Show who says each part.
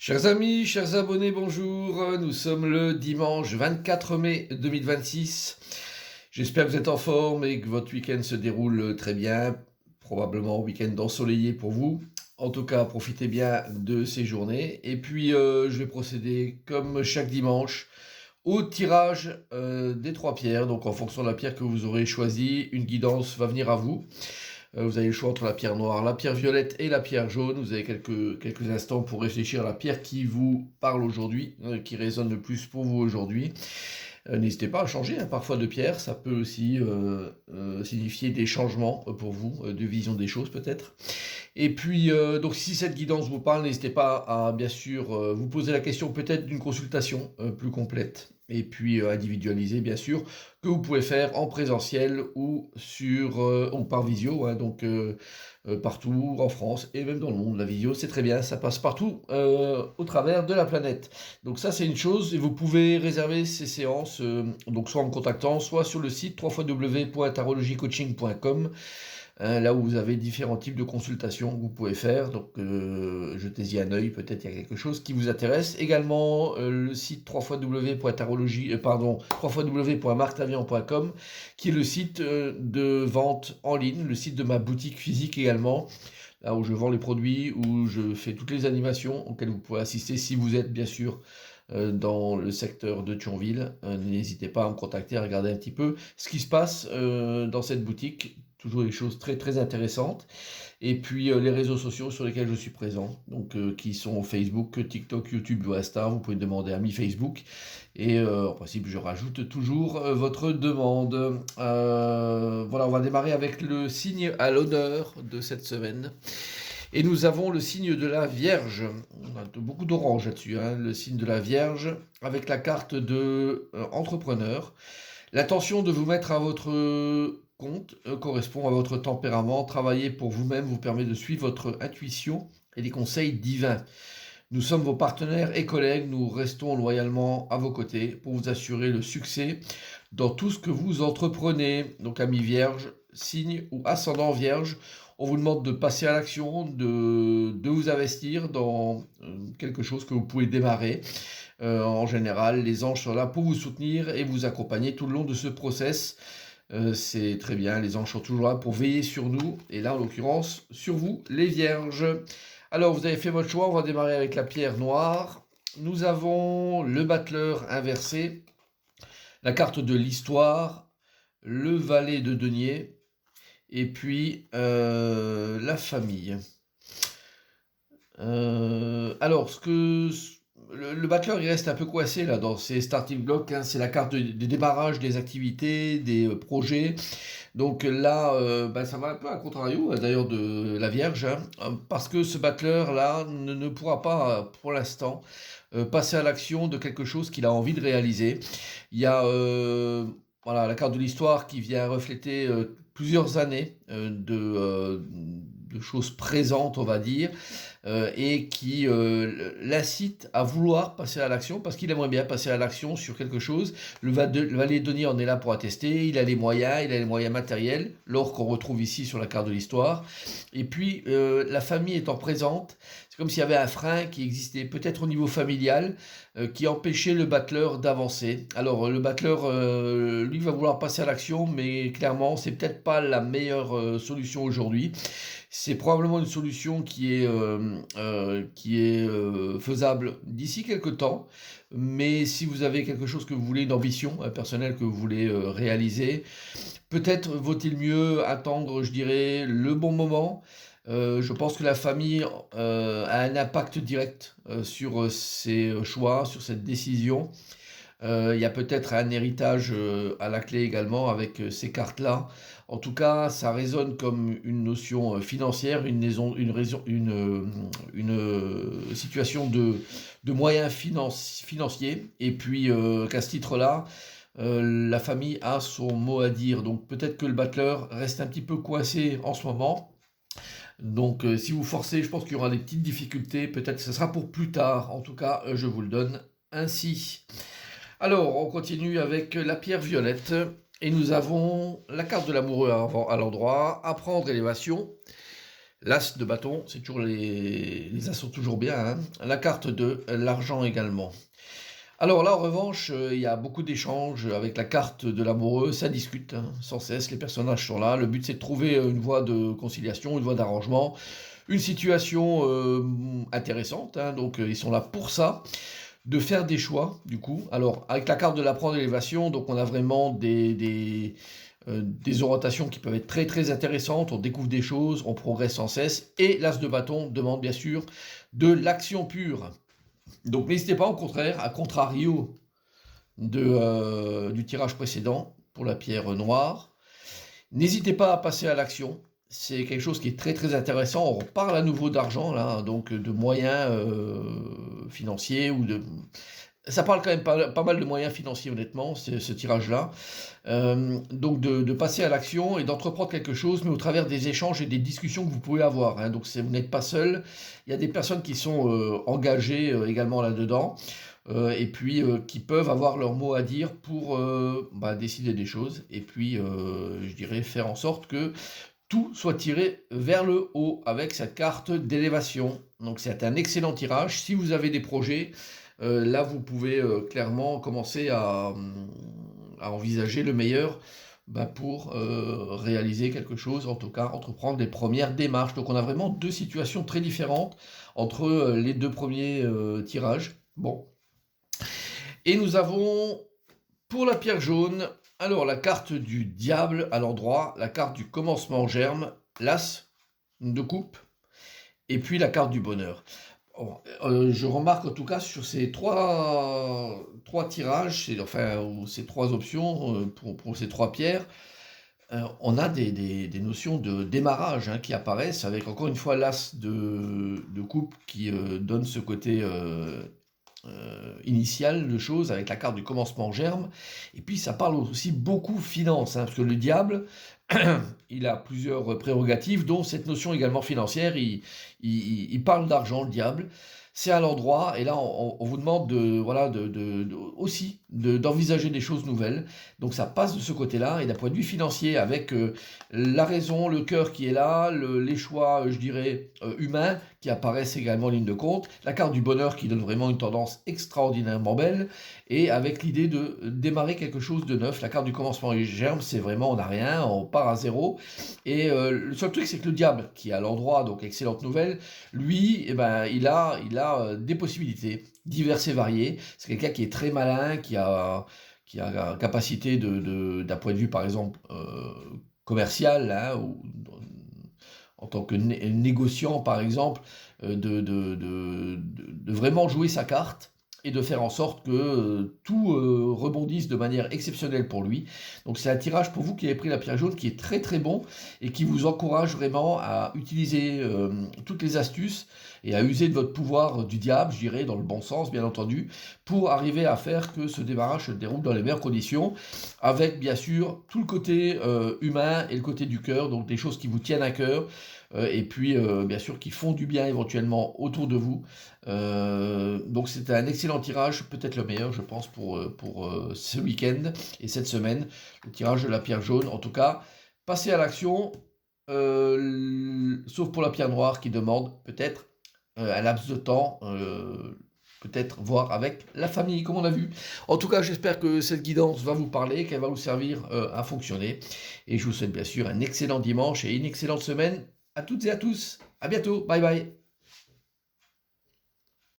Speaker 1: Chers amis, chers abonnés, bonjour. Nous sommes le dimanche 24 mai 2026. J'espère que vous êtes en forme et que votre week-end se déroule très bien. Probablement week-end ensoleillé pour vous. En tout cas, profitez bien de ces journées. Et puis, je vais procéder comme chaque dimanche au tirage des trois pierres. Donc, en fonction de la pierre que vous aurez choisie, une guidance va venir à vous. Vous avez le choix entre la pierre noire, la pierre violette et la pierre jaune. Vous avez quelques instants pour réfléchir à la pierre qui vous parle aujourd'hui, qui résonne le plus pour vous aujourd'hui. N'hésitez pas à changer parfois de pierre, ça peut aussi signifier des changements pour vous, de vision des choses peut-être. Et puis, donc si cette guidance vous parle, n'hésitez pas à bien sûr vous poser la question peut-être d'une consultation plus complète. Et puis individualisée bien sûr, que vous pouvez faire en présentiel ou ou par visio, hein, donc partout en France et même dans le monde. La visio, c'est très bien, ça passe partout au travers de la planète. Donc ça, c'est une chose, et vous pouvez réserver ces séances, donc soit en me contactant, soit sur le site www.tarologycoaching.com, là où vous avez différents types de consultations que vous pouvez faire. Donc jetez-y un œil, peut-être il y a quelque chose qui vous intéresse. Également le site www.marctavian.com, qui est le site de vente en ligne, le site de ma boutique physique également, là où je vends les produits, où je fais toutes les animations auxquelles vous pouvez assister si vous êtes bien sûr dans le secteur de Thionville. N'hésitez pas à me contacter, à regarder un petit peu ce qui se passe dans cette boutique. Toujours des choses très très intéressantes. Et puis les réseaux sociaux sur lesquels je suis présent, donc qui sont Facebook, TikTok, YouTube ou Insta. Vous pouvez demander à mi Facebook. Et en principe, je rajoute toujours votre demande. Voilà, on va démarrer avec le signe à l'honneur de cette semaine. Et nous avons le signe de la Vierge. On a beaucoup d'orange là-dessus, hein, le signe de la Vierge, avec la carte de entrepreneur. L'intention de vous mettre à votre compte correspond à votre tempérament. Travailler pour vous-même vous permet de suivre votre intuition et les conseils divins. Nous sommes vos partenaires et collègues. Nous restons loyalement à vos côtés pour vous assurer le succès dans tout ce que vous entreprenez. Donc, amis vierges, signe ou ascendant vierge, on vous demande de passer à l'action, de vous investir dans quelque chose que vous pouvez démarrer. En général, les anges sont là pour vous soutenir et vous accompagner tout le long de ce process. C'est très bien, les anges sont toujours là pour veiller sur nous, et là en l'occurrence sur vous, les vierges. Alors vous avez fait votre choix, on va démarrer avec la pierre noire. Nous avons le battleur inversé, la carte de l'histoire, le valet de denier, et puis la famille. Alors, le battleur, il reste un peu coincé là dans ses starting blocks, hein. C'est la carte des démarrages des activités, des projets. Donc là, ça va un peu à contrario d'ailleurs de la Vierge, hein, parce que ce battleur là ne pourra pas pour l'instant passer à l'action de quelque chose qu'il a envie de réaliser. Il y a voilà, la carte de l'histoire qui vient refléter plusieurs années de choses présentes, on va dire, et qui l'incite à vouloir passer à l'action parce qu'il aimerait bien passer à l'action sur quelque chose. Le valet de denier en est là pour attester. Il a les moyens matériels, l'or qu'on retrouve ici sur la carte de l'histoire. Et puis la famille étant présente, c'est comme s'il y avait un frein qui existait peut-être au niveau familial qui empêchait le battleur d'avancer. Alors le battleur, lui, va vouloir passer à l'action, mais clairement, c'est peut-être pas la meilleure solution aujourd'hui. C'est probablement une solution qui est faisable d'ici quelques temps, mais si vous avez quelque chose que vous voulez, une ambition personnelle que vous voulez réaliser, peut-être vaut-il mieux attendre, je dirais, le bon moment. Je pense que la famille a un impact direct sur ces choix, sur cette décision. Il y a peut-être un héritage à la clé également avec ces cartes-là. En tout cas, ça résonne comme une notion financière, une situation de moyens financiers. Et puis qu'à ce titre-là, la famille a son mot à dire. Donc peut-être que le battleur reste un petit peu coincé en ce moment. Donc si vous forcez, je pense qu'il y aura des petites difficultés. Peut-être que ce sera pour plus tard. En tout cas, je vous le donne ainsi. Alors, on continue avec la pierre violette. Et nous avons la carte de l'amoureux à l'endroit, apprendre élévation. L'as de bâton, c'est toujours les as sont toujours bien, hein. La carte de l'argent également. Alors là, en revanche, il y a beaucoup d'échanges avec la carte de l'amoureux, ça discute, hein, sans cesse, les personnages sont là. Le but, c'est de trouver une voie de conciliation, une voie d'arrangement, une situation intéressante, hein, donc ils sont là pour ça, de faire des choix, du coup. Alors, avec la carte de l'apprendre d'élévation, donc on a vraiment des orientations qui peuvent être très très intéressantes, on découvre des choses, on progresse sans cesse, et l'as de bâton demande bien sûr de l'action pure. Donc n'hésitez pas au contraire, à contrario du tirage précédent pour la pierre noire, n'hésitez pas à passer à l'action, c'est quelque chose qui est très très intéressant, on reparle à nouveau d'argent là, donc de moyens financiers ou de... Ça parle quand même pas mal de moyens financiers honnêtement, ce tirage-là. Donc de passer à l'action et d'entreprendre quelque chose, mais au travers des échanges et des discussions que vous pouvez avoir, hein. Donc vous n'êtes pas seul, il y a des personnes qui sont engagées également là-dedans, et puis qui peuvent avoir leur mot à dire pour décider des choses, et puis je dirais faire en sorte que tout soit tiré vers le haut avec cette carte d'élévation. Donc c'est un excellent tirage. Si vous avez des projets, là vous pouvez clairement commencer à envisager le meilleur pour réaliser quelque chose, en tout cas entreprendre les premières démarches. Donc on a vraiment deux situations très différentes entre les deux premiers tirages. Bon. Et nous avons pour la pierre jaune, alors la carte du diable à l'endroit, la carte du commencement germe, l'as de coupe, et puis la carte du bonheur. Je remarque en tout cas sur ces trois tirages, ou ces trois options pour ces trois pierres, on a des notions de démarrage qui apparaissent avec encore une fois l'as de coupe qui donne ce côté initial de choses avec la carte du commencement germe, et puis ça parle aussi beaucoup finance, parce que le diable il a plusieurs prérogatives dont cette notion également financière, il parle d'argent, le diable, c'est à l'endroit, et là on vous demande aussi d'envisager des choses nouvelles, donc ça passe de ce côté-là, et d'un point de vue financier, avec la raison, le cœur qui est là, les choix, je dirais, humains, qui apparaissent également en ligne de compte, la carte du bonheur qui donne vraiment une tendance extraordinairement belle, et avec l'idée de démarrer quelque chose de neuf. La carte du commencement et germe, c'est vraiment on n'a rien, on part à zéro, et le seul truc c'est que le diable, qui est à l'endroit, donc excellente nouvelle, lui, il a des possibilités diverses et variées, c'est quelqu'un qui est très malin, qui a la capacité d'un point de vue par exemple commercial, ou en tant que négociant par exemple, de vraiment jouer sa carte et de faire en sorte que tout rebondisse de manière exceptionnelle pour lui. Donc c'est un tirage pour vous qui avez pris la pierre jaune qui est très très bon et qui vous encourage vraiment à utiliser toutes les astuces et à user de votre pouvoir du diable, je dirais, dans le bon sens bien entendu, pour arriver à faire que ce démarrage se déroule dans les meilleures conditions, avec bien sûr tout le côté humain et le côté du cœur, donc des choses qui vous tiennent à cœur, et puis bien sûr qui font du bien éventuellement autour de vous. Donc c'est un excellent tirage, peut-être le meilleur je pense pour ce week-end et cette semaine, le tirage de la pierre jaune. En tout cas, passez à l'action, sauf pour la pierre noire qui demande peut-être un laps de temps, peut-être voir avec la famille comme on a vu. En tout cas, j'espère que cette guidance va vous parler, qu'elle va vous servir à fonctionner, et je vous souhaite bien sûr un excellent dimanche et une excellente semaine à toutes et à tous. À bientôt, bye bye.